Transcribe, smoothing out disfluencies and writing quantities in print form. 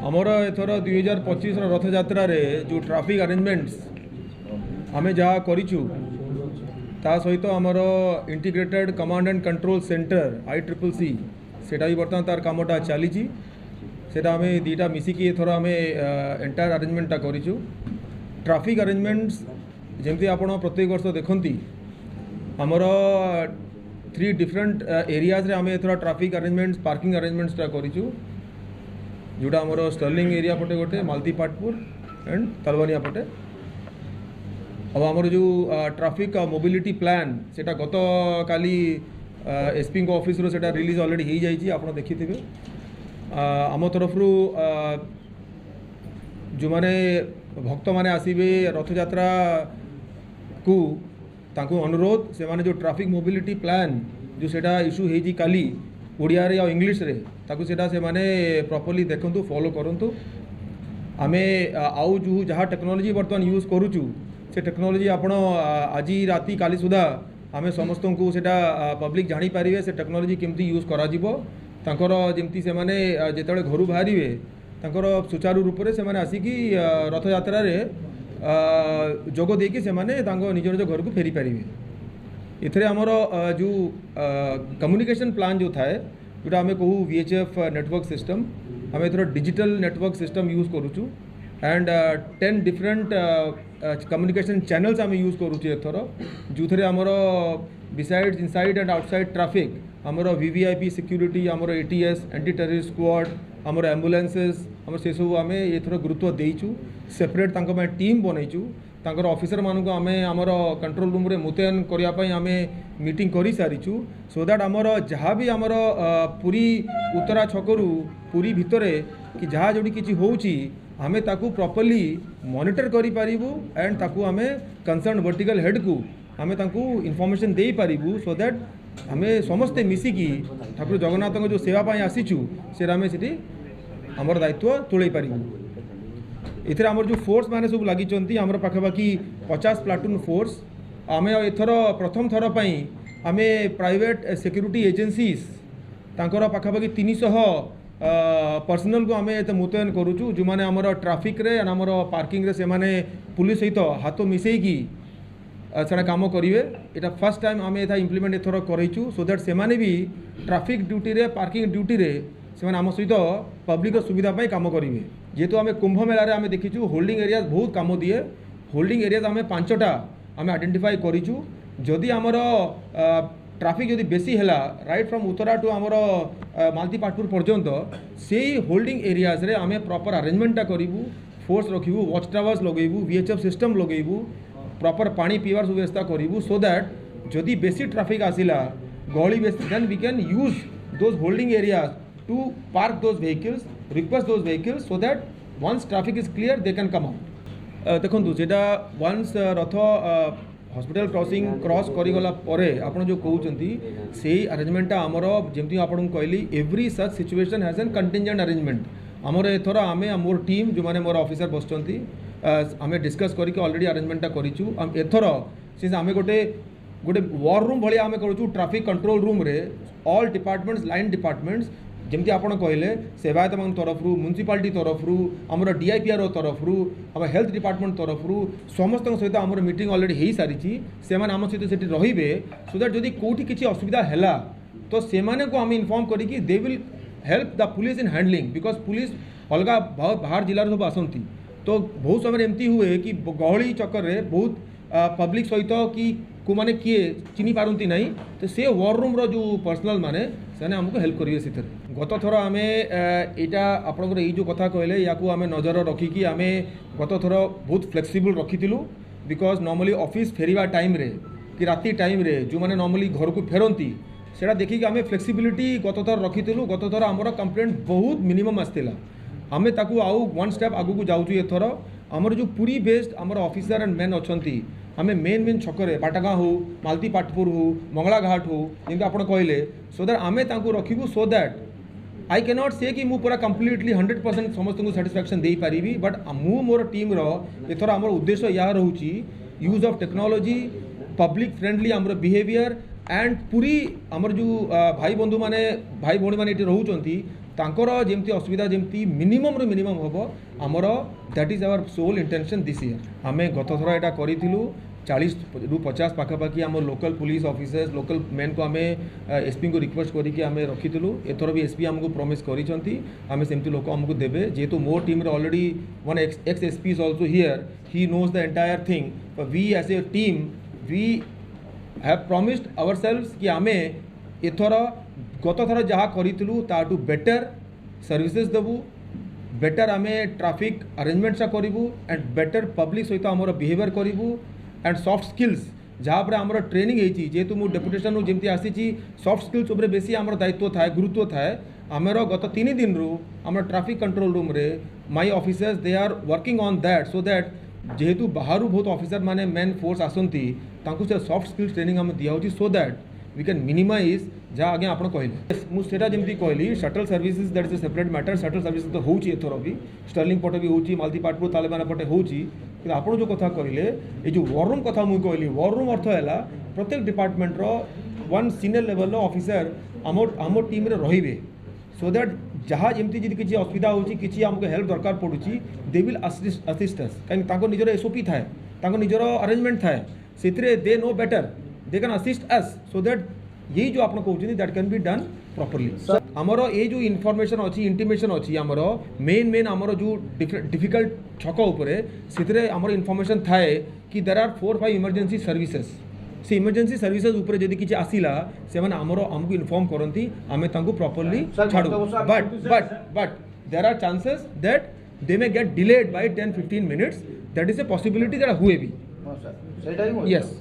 आमर एथर 2025 रथ यात्रा जो ट्रैफिक अरेंजमेंट्स आम जहाँ करूँ ता सहित आमर integrated command and control centre ICCC सेटा भी बर्तमान तार कामटा चली सेटा आम दीटा मिसिकी एथर आम एंटायर अरेंजमेंटा करूँ। ट्रैफिक अरेंजमेंट्स जमती आप प्रत्येक वर्ष देखती आमर 3 डिफरेंट एरियाज रे आम एथर ट्रैफिक अरेंजमेंट्स पार्किंग अरेंजमेंट्सटा करूँ जोटा आमर स्टर्लिंग एरिया पटे गोटे मालतीपाटपुर एंड तलवनिया पटे। अब आमर जो ट्रैफिक मोबिलिटी प्लान सेटा गत काली एसपी को ऑफिस रो सेटा रिलीज ऑलरेडी हो जाइए आप देखिथे। आम तरफ जो माने भक्त माने आसीबे रथ यात्रा को तांको अनुरोध से माने जो ट्रैफिक मोबिलिटी प्लान जो सेटा इशू होती काली ओडिया रे या इंग्लिश रे ताकू सेटा से माने प्रॉपर्ली देखंतु फॉलो करंतु। आमे आउ जो जहाँ टेक्नोलॉजी बर्तमान यूज करूचु से टेक्नोलॉजी आपण आज राति काली सुधा आमे समस्त को सेटा पब्लिक जानी पारिबे से टेक्नोलॉजी केमती यूज करा जिवो तांकर जेमती से माने जेतले घरु बाहरिबे तांकर सुचारू रूप से माने आसिकी रथ यात्रा रे जोग देकी से माने तांको निज निज घर को फेरी पारिबे। इथरे आमर जो कम्युनिकेशन प्लान जो थाए जोटा आम कहूँ VHF नेटवर्क सिस्टम आम एथर डिजिटल नेटवर्क सिस्टम यूज करूँ एंड 10 डिफरेंट कम्युनिकेशन चैनल्स आम यूज करूँ एथर जो थे आमर besides inside and outside traffic आमर VVIP सिक्यूरीटी आमर ATS एंटी टेररिस्ट स्क्वाड आमर एम्बुलेंसेस आम से सब आम एथर गुरुत्व देचु सेपरेट टीम बनईचु तांकर ऑफिसर मानक आम आमर कंट्रोल रूम रे मुतयन करने आम मीटिंग कर सारीचु सो दैट आमर जहाँ भी आमर पूरी उत्तरा छकरू पूरी भितरे कि जहाँ जोड़ी किसी होउची आमे ताकू प्रॉपर्ली मॉनिटर करि पारिबु एंड ताकू आमे कंसर्न वर्टिकल हेड को आमे ताकू इन्फॉर्मेशन दे पारिबु सो दैट आमे समस्ते मिसिकी ठाकुर जगन्नाथ जो सेवा पाई आसीचु से आमे सिटी आमर दायित्व तुले पारिबु। इथर आमर जो फोर्स माने सब लगी आमर पाखापाखि 50 प्लाटून फोर्स आम एथर प्रथम थर पर आम प्राइवेट सिक्यूरीटी एजेंसीज तांकर पाखापाखि 300 पर्सनल को आम मुतयन करूँ जो मैंने आमर ट्रैफिक रे आमर पार्किंग रे से माने पुलिस सहित हाथ मिसेकी से काम करेंगे। यहाँ फर्स्ट टाइम आम एथा इम्प्लीमेंट एथर करूँ सो दैट से माने भी ट्रैफिक ड्यूटी रे पार्किंग ड्यूटी रे से आम सहित पब्लिक सुविधा पाई काम करेंगे। जेहेतु आम कुंभ मेला रे आम देखीचु होल्डिंग एरियाज बहुत काम दिए होल्डिंग एरियाज आम 5टा आम आइडेंटिफाई करूँ जदि आमर ट्रैफिक जदि बेसी है राइट फ्रॉम उत्तरा टू आमर मालतीपाटपुर पर्यंत से होल्डिंग एरियाज रे आम प्रॉपर अरेंजमेंटा करूँ फोर्स रखू वॉच टावर्स लगेबू VHF सिस्टम लगेबू प्रॉपर पानी पीवार व्यवस्था करूँ सो दैट जदि बेसी ट्रैफिक आसिला गली बेसी then we can use those holding areas to park those vehicles request those vehicles so that once traffic is clear they can come out. देखो जेटा वंस रथ हॉस्पिटल क्रॉसिंग क्रॉस करीगला परे आपण जो कहउचंती से अरेंजमेंटा आमर जेमती आपन कहली every such situation has an contingent arrangement आमर एथर आमे मोर टीम जो माने मोर ऑफिसर बसचंती आमे डिस्कस करके ऑलरेडी अरेंजमेंटा करिचु एथर सिंस आमे गोटे वॉर रूम भली आमे करूँ ट्रैफिक कंट्रोल रूम रे ऑल डिपार्टमेंट्स लाइन डिपार्टमेंट्स जमती आपड़ कहले सेवायत मान तरफ म्युनिसिपालिटी तरफ आमर DIPR तरफ आम हेल्थ डिपार्टमेंट तरफ समस्त सहित आमर मीटिंग ऑलरेडी हो सारी से आम सहित से रे सो दैट जदि कौटी किसी असुविधा है तो से को आम इनफॉर्म करी they will help the police in handling because police अलग बाहर जिलार सब आसती तो बहुत समय एमती हुए कि गहली चक्कर में बहुत पब्लिक सहित कि को माने किए चिनी पारती ना तो से वॉर रूम रो जो पर्सनल माने से आमको हेल्प करेंगे से गत थर आम यहाँ आपंकर जो कथा कहले या आम नजर रखिकी आम गत थर बहुत फ्लेक्सिबल रखी बिकज नॉर्मली ऑफिस फेरिया टाइम रे कि राति टाइम रे जो मैंने नॉर्मली घर को फेरती से देखिक आम फ्लेक्सिबिलिटी गत थर रखी गत थर आमर कंप्लेंट बहुत मिनिमम आसला आम ताकू आउ 1 स्टेप आगू को जाऊँ एथर आमर जो पूरी बेस्ड आमर ऑफिसर एंड मेन अच्छा आम मेन छकरे बाटागाँ हो मालतीपाटपुर हो मंगला घाट हो जमी आप कहले सो दैट आम रखू so that I can not से कि पूरा कंप्लीटली 100% समस्त को साटिस्फैक्शन दे पारिबी बट मु मोर टीम एथर आमर उद्देश्य या रोची use of technology public friendly आमर बिहेवियर एंड पूरी आमर जो भाई बंधु माने भाई भौणी माने रोचंती तांकर जेमती असुविधा जेमती मिनिमम रो मिनिमम होबो हमर that is our sole intention this year आमे गत थरा एटा करिथिलु 40 रु 50 पाखापाखि आम local police officers local man को आम एसपी को रिक्वेस्ट करके आम रखीलु एथर भी एसपी आमको प्रॉमिस करिसंती आम सेमती लोक आमको देबे जेहेतु मोर टीम रे already one ex SP is also here he knows the entire thing but we as a team we have promised ourselves कि आम एथर गत थर जहाँ करूँ ताठू बेटर सर्विसेज देबू बेटर आम ट्रैफिक अरेंजमेंट्स करूँ एंड बेटर पब्लिक सहित आमर बिहेवियर करूँ एंड सॉफ्ट स्किल्स जहाँ पर आमर ट्रेनिंग होती जेहेतु मुझे डेपुटेशन जमी आसी सॉफ्ट स्किल्स उपर बेसी आमर दायित्व थाए गुरुत्व थाए आमर गत 3 दिन रु आम ट्रैफिक कंट्रोल रूम रे my officers they are working on that so that जेहेतु बाहर बहुत ऑफिसर माने मेन फोर्स आसती से सॉफ्ट स्किल्स ट्रेनिंग आम दिया so that we can minimise जहाँ आगे आप कहले मुझे जमी कहली shuttle services that is a separate matter shuttle services तो होची एथर भी स्टर्लिंग पटे भी होची मालतीपाटपुर तालेबाना पटे होची कि आप जो कथा कहले ये जो वॉर रूम कथा मुझे कहली वॉर रूम अर्थ है प्रत्येक department one senior level officer आम टीम रे रहिबे सो दैट जहाँ जमी जी किसी असुविधा होची आमको हेल्प दरकार पड़ुची दे विल असिस्ट अस कहीं निजर एसओपी थाए निजर अरेंजमेंट थाए से they know better they can assist us so that यही जो आप कहते that can be done properly आमर ये जो इनफॉरमेशन अच्छी इंटीमेशन अच्छी आमर मेन आमर जो डिफिकल्ट छक उपरे से आमर इनफॉरमेशन थाए कि देर आर 4-5 इमरजेंसी सर्विसेज से इमरजेंसी सर्विसेज उपरे जदि किसी आसिला से माने आमर आमको इनफॉर्म करती आमे तांको प्रॉपर्ली छाड़ू but there are chances that they may get delayed by 10-15 minutes that is a possibility that हुए भी यस